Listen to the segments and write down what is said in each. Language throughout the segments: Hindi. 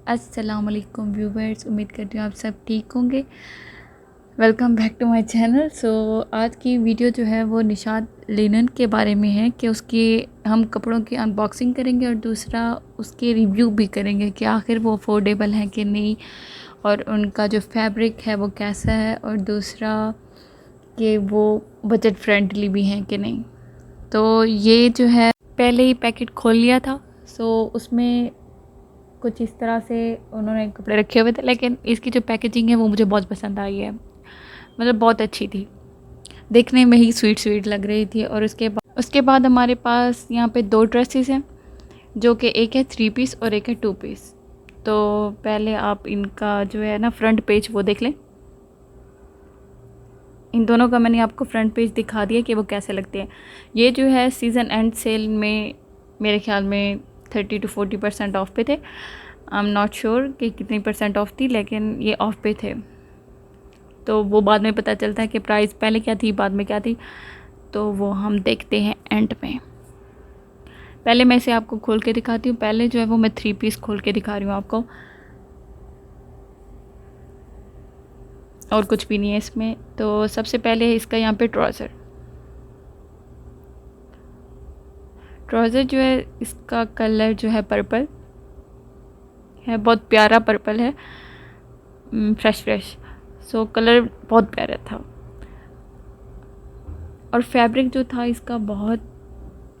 अस्सलाम वालेकुम व्यूवर्स, उम्मीद करती हूँ आप सब ठीक होंगे। Welcome back to my channel. आज की वीडियो जो है वो निशात लिनन के बारे में है कि उसकी हम कपड़ों की अनबॉक्सिंग करेंगे और दूसरा उसके रिव्यू भी करेंगे कि आखिर वो अफोर्डेबल हैं कि नहीं, और उनका जो फैब्रिक है वो कैसा है, और दूसरा कि वो बजट फ्रेंडली भी हैं कि नहीं। तो ये जो है पहले ही पैकेट खोल लिया था। उसमें कुछ इस तरह से उन्होंने कपड़े रखे हुए थे, लेकिन इसकी जो पैकेजिंग है वो मुझे बहुत पसंद आई है। मतलब बहुत अच्छी थी, देखने में ही स्वीट स्वीट लग रही थी। और उसके बाद हमारे पास यहाँ पे दो ड्रेसेस हैं, जो कि एक है 3 पीस और एक है 2 पीस। तो पहले आप इनका जो है ना फ्रंट पेज वो देख लें। इन दोनों का मैंने आपको फ्रंट पेज दिखा दिया कि वो कैसे लगते हैं। ये जो है सीज़न एंड सेल में मेरे ख्याल में 30 to 40% ऑफ पे थे। आई एम नॉट श्योर कि कितनी परसेंट ऑफ थी, लेकिन ये ऑफ पे थे। तो वो बाद में पता चलता है कि प्राइस पहले क्या थी बाद में क्या थी, तो वो हम देखते हैं एंड में। पहले मैं इसे आपको खोल के दिखाती हूँ। पहले जो है वो मैं 3 पीस खोल के दिखा रही हूँ आपको, और कुछ भी नहीं है इसमें। तो सबसे पहले है इसका यहाँ पे ट्राउज़र। ट्राउज़र जो है इसका कलर जो है पर्पल है, बहुत प्यारा पर्पल है, फ्रेश फ्रेश। कलर बहुत प्यारा था। और फैब्रिक जो था इसका बहुत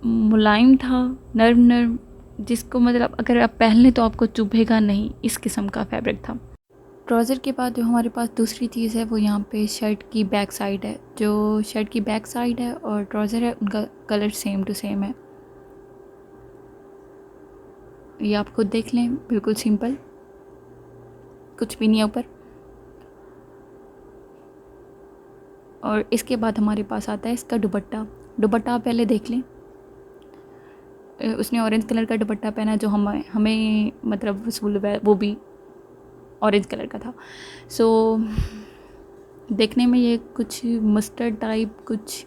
मुलायम था, नर्म नर्म, जिसको मतलब अगर आप पहन लें तो आपको चुभेगा नहीं, इस किस्म का फैब्रिक था। ट्राउज़र के बाद जो हमारे पास दूसरी चीज़ है वो यहाँ पे शर्ट की बैक साइड है। जो शर्ट की बैक साइड है और ट्राउज़र है उनका कलर सेम टू सेम है। ये आप खुद देख लें, बिल्कुल सिंपल, कुछ भी नहीं है ऊपर। और इसके बाद हमारे पास आता है इसका दुपट्टा। दुपट्टा आप पहले देख लें। उसने ऑरेंज कलर का दुपट्टा पहना, जो हमें मतलब वसूल हुआ है वो भी ऑरेंज कलर का था। देखने में ये कुछ मस्टर्ड टाइप, कुछ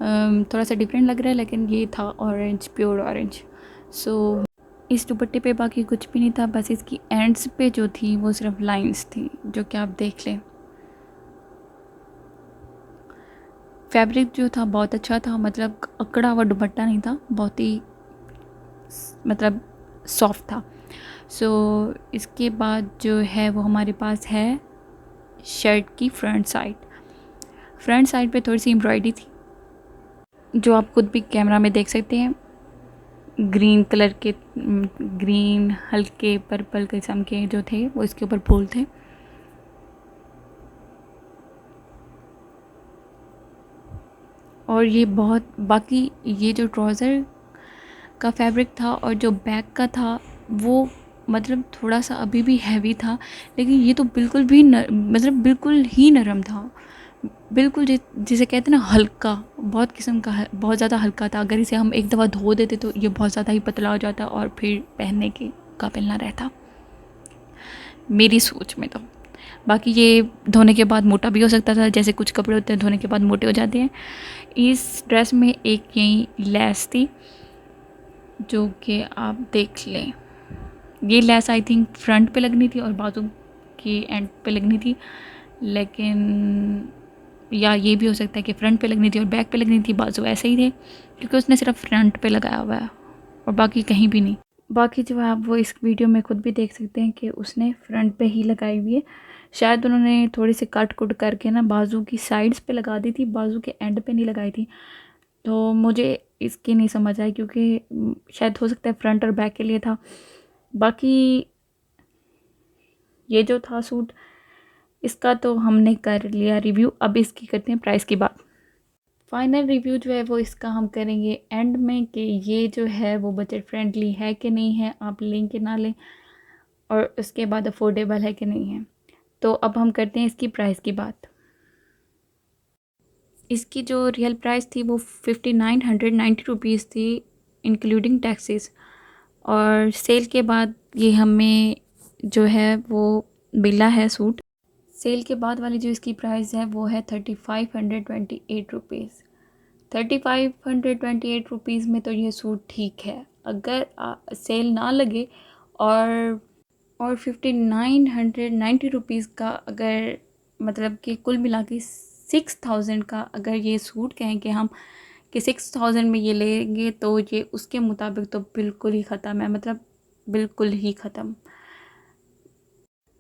थोड़ा सा डिफरेंट लग रहा है, लेकिन ये था ऑरेंज, प्योर ऑरेंज। इस दुपट्टे पे बाकी कुछ भी नहीं था, बस इसकी एंड्स पे जो थी वो सिर्फ लाइंस थी, जो कि आप देख लें। फैब्रिक जो था बहुत अच्छा था, मतलब अकड़ा हुआ दुपट्टा नहीं था, बहुत ही मतलब सॉफ्ट था। इसके बाद जो है वो हमारे पास है शर्ट की फ्रंट साइड। फ्रंट साइड पे थोड़ी सी एम्ब्रॉयडरी थी, जो आप खुद भी कैमरा में देख सकते हैं। ग्रीन कलर के, ग्रीन हल्के पर्पल किस्म के जो थे वो इसके ऊपर फूल थे। और ये बहुत, बाकी ये जो ट्राउज़र का फैब्रिक था और जो बैक का था वो मतलब थोड़ा सा अभी भी हैवी था, लेकिन ये तो बिल्कुल भी मतलब बिल्कुल ही नरम था। बिल्कुल जिसे कहते हैं ना हल्का, बहुत किस्म का बहुत ज़्यादा हल्का था। अगर इसे हम एक दफ़ा धो देते तो ये बहुत ज़्यादा ही पतला हो जाता और फिर पहनने के काबिल ना रहता, मेरी सोच में तो। बाकी ये धोने के बाद मोटा भी हो सकता था, जैसे कुछ कपड़े होते हैं धोने के बाद मोटे हो जाते हैं। इस ड्रेस में एक यही लेस थी, जो कि आप देख लें। ये लेस आई थिंक फ्रंट पे लगनी थी और बाजू की एंड पे लगनी थी, लेकिन या ये भी हो सकता है कि फ्रंट पे लगनी थी और बैक पे लगनी थी, बाजू ऐसे ही थे, क्योंकि उसने सिर्फ फ्रंट पे लगाया हुआ है और बाकी कहीं भी नहीं। बाकी जो है आप वो इस वीडियो में खुद भी देख सकते हैं कि उसने फ्रंट पे ही लगाई हुई है। शायद उन्होंने थोड़ी सी कट कुट करके ना बाजू की साइड्स पे लगा दी थी, बाजू के एंड पे नहीं लगाई थी। तो मुझे इसकी नहीं समझ आई, क्योंकि शायद हो सकता है फ्रंट और बैक के लिए था। बाकी ये जो था सूट, इसका तो हमने कर लिया रिव्यू, अब इसकी करते हैं प्राइस की बात। फाइनल रिव्यू जो है वो इसका हम करेंगे एंड में, कि ये जो है वो बजट फ्रेंडली है कि नहीं है, आप लें कि ना लें, और उसके बाद अफोर्डेबल है कि नहीं है। तो अब हम करते हैं इसकी प्राइस की बात। इसकी जो रियल प्राइस थी वो 5990 रुपीज़ थी, इंक्लूडिंग टैक्सेस। और सेल के बाद ये हमें जो है वो मिला है सूट। सेल के बाद वाली जो इसकी प्राइस है वो है 3528 रुपीज़। 3528 रुपीज़ में तो ये सूट ठीक है। अगर सेल ना लगे और और 5990 का अगर मतलब कि कुल मिला के 6000 का अगर ये सूट कहें कि हम कि 6000 में ये लेंगे तो ये उसके मुताबिक तो बिल्कुल ही ख़त्म है, मतलब बिल्कुल ही ख़त्म।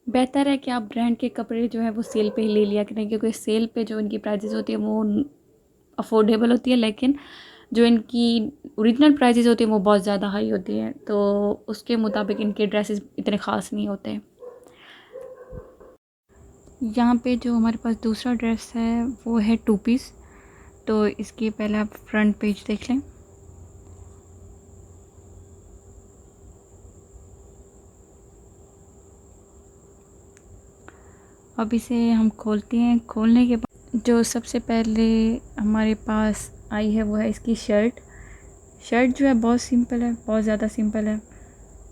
बेहतर है कि आप ब्रांड के कपड़े जो है वो सेल पे ही ले लिया करें, क्योंकि सेल पे जो इनकी प्राइजेज़ होती है वो अफोर्डेबल होती है, लेकिन जो इनकी ओरिजिनल प्राइजेज़ होती हैं वो बहुत ज़्यादा हाई होती हैं, तो उसके मुताबिक इनके ड्रेसेस इतने ख़ास नहीं होते। यहाँ पे जो हमारे पास दूसरा ड्रेस है वो है 2 पीस। तो इसकी पहले आप फ्रंट पेज देख लें। अब इसे हम खोलते हैं। खोलने के बाद जो सबसे पहले हमारे पास आई है वो है इसकी शर्ट। शर्ट जो है बहुत सिंपल है, बहुत ज़्यादा सिंपल है।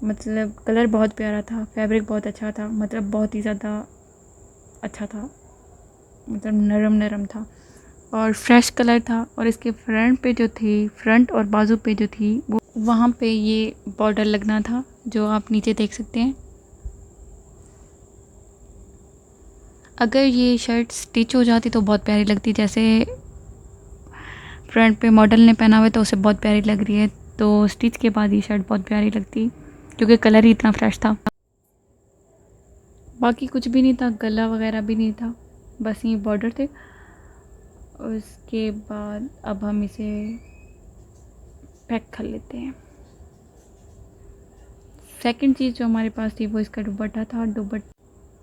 मतलब कलर बहुत प्यारा था, फैब्रिक बहुत अच्छा था, मतलब बहुत ही ज़्यादा अच्छा था, मतलब नरम नरम था और फ्रेश कलर था। और इसके फ्रंट पे जो थी, फ्रंट और बाजू पे जो थी वो वहाँ पे ये बॉर्डर लगना था जो आप नीचे देख सकते हैं। अगर ये शर्ट स्टिच हो जाती तो बहुत प्यारी लगती, जैसे फ्रंट पे मॉडल ने पहना हुआ है तो उसे बहुत प्यारी लग रही है, तो स्टिच के बाद ये शर्ट बहुत प्यारी लगती क्योंकि कलर ही इतना फ्रेश था। बाकी कुछ भी नहीं था, गला वगैरह भी नहीं था, बस ये बॉर्डर थे। उसके बाद अब हम इसे पैक कर लेते हैं। सेकंड चीज़ जो हमारे पास थी वो इसका दुपट्टा था।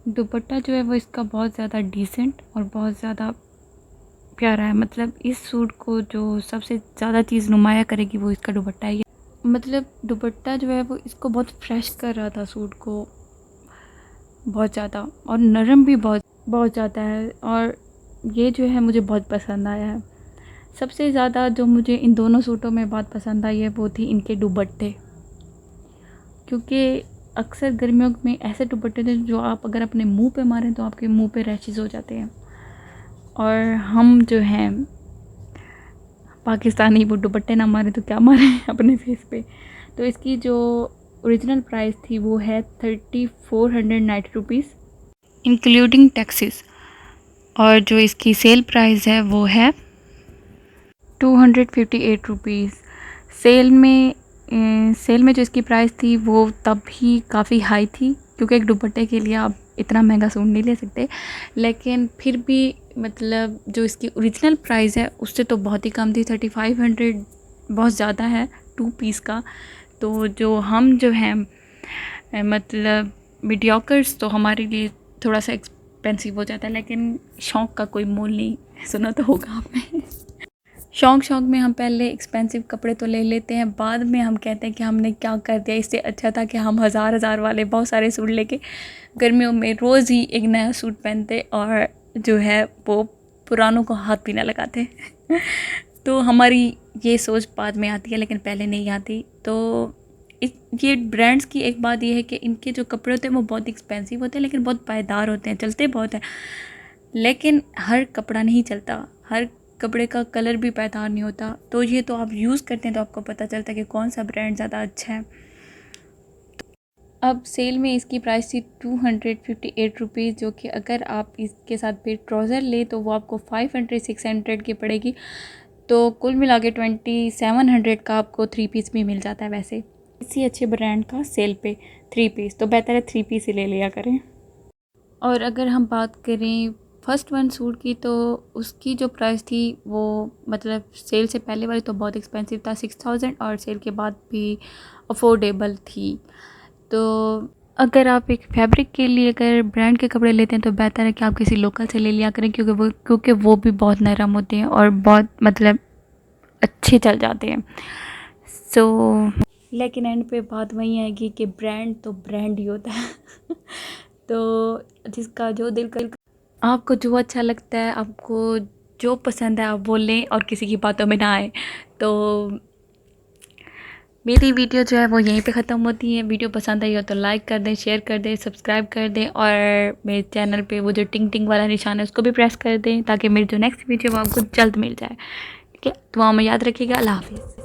दुपट्टा जो है वो इसका बहुत ज़्यादा डिसेंट और बहुत ज़्यादा प्यारा है। मतलब इस सूट को जो सबसे ज़्यादा चीज़ नुमाया करेगी वो इसका दुपट्टा है। मतलब दुपट्टा जो है वो इसको बहुत फ्रेश कर रहा था सूट को, बहुत ज़्यादा, और नरम भी बहुत बहुत ज़्यादा है। और ये जो है मुझे बहुत पसंद आया है। सबसे ज़्यादा जो मुझे इन दोनों सूटों में बात पसंद आई है वो थी इनके दुपट्टे, क्योंकि अक्सर गर्मियों में ऐसे दुपट्टे थे जो आप अगर अपने मुंह पे मारें तो आपके मुंह पे रैशेज़ हो जाते हैं, और हम जो हैं पाकिस्तानी, वो दुपट्टे ना मारें तो क्या मारें अपने फेस पे। तो इसकी जो ओरिजिनल प्राइस थी वो है 3490 रुपीज़ इंक्लूडिंग टैक्सेस, और जो इसकी सेल प्राइस है वो है 258 रुपीज़। सेल में जो इसकी प्राइस थी वो तब भी काफ़ी हाई थी, क्योंकि एक दुपट्टे के लिए आप इतना महंगा सूट नहीं ले सकते, लेकिन फिर भी मतलब जो इसकी ओरिजिनल प्राइस है उससे तो बहुत ही कम थी। 3500 बहुत ज़्यादा है 2 पीस का। तो जो हम जो हैं मतलब मीडियोकर्स, तो हमारे लिए थोड़ा सा एक्सपेंसिव हो जाता है, लेकिन शौक़ का कोई मोल नहीं, सुना तो होगा आपने। शौक़ में हम पहले एक्सपेंसिव कपड़े तो ले लेते हैं, बाद में हम कहते हैं कि हमने क्या कर दिया। इससे अच्छा था कि हम हज़ार वाले बहुत सारे सूट लेके गर्मियों में रोज़ ही एक नया सूट पहनते और जो है वो पुरानों को हाथ भी ना लगाते। तो हमारी ये सोच बाद में आती है, लेकिन पहले नहीं आती। तो ये ब्रांड्स की एक बात ये है कि इनके जो कपड़े होते हैं वो बहुत एक्सपेंसिव होते हैं, लेकिन बहुत पायदार होते हैं, चलते बहुत हैं। लेकिन हर कपड़ा नहीं चलता, हर कपड़े का कलर भी पायदार नहीं होता। तो ये तो आप यूज़ करते हैं तो आपको पता चलता है कि कौन सा ब्रांड ज़्यादा अच्छा है। अब सेल में इसकी प्राइस थी 258 रुपीज़, जो कि अगर आप इसके साथ फिर ट्राउज़र ले तो वो आपको 500-600 की पड़ेगी। तो कुल मिला के 2700 का आपको 3 पीस भी मिल जाता है। वैसे इसी अच्छे ब्रांड का सेल पे 3 पीस, तो बेहतर है 3 पीस ही ले लिया करें। और अगर हम बात करें फर्स्ट वन सूट की, तो उसकी जो प्राइस थी वो मतलब सेल से पहले वाली तो बहुत एक्सपेंसिव था 6000, और सेल के बाद भी अफोर्डेबल थी। तो अगर आप एक फैब्रिक के लिए अगर ब्रांड के कपड़े लेते हैं तो बेहतर है कि आप किसी लोकल से ले लिया करें, क्योंकि वो भी बहुत नरम होते हैं और बहुत मतलब अच्छे चल जाते हैं। लेकिन एंड पे बात वही आएगी कि ब्रांड तो ब्रांड ही होता है। तो जिसका जो दिल कर, आपको जो अच्छा लगता है, आपको जो पसंद है आप वो लें और किसी की बातों में ना आए। तो मेरी वीडियो जो है वो यहीं पे ख़त्म होती है। वीडियो पसंद आई हो तो लाइक कर दें, शेयर कर दें, सब्सक्राइब कर दें, और मेरे चैनल पे वो जो टिंग टिंग वाला निशान है उसको भी प्रेस कर दें, ताकि मेरी जो नेक्स्ट वीडियो वो आपको जल्द मिल जाए। ठीक है, तो वहाँ में याद रखिएगा। अल्लाह हाफिज़।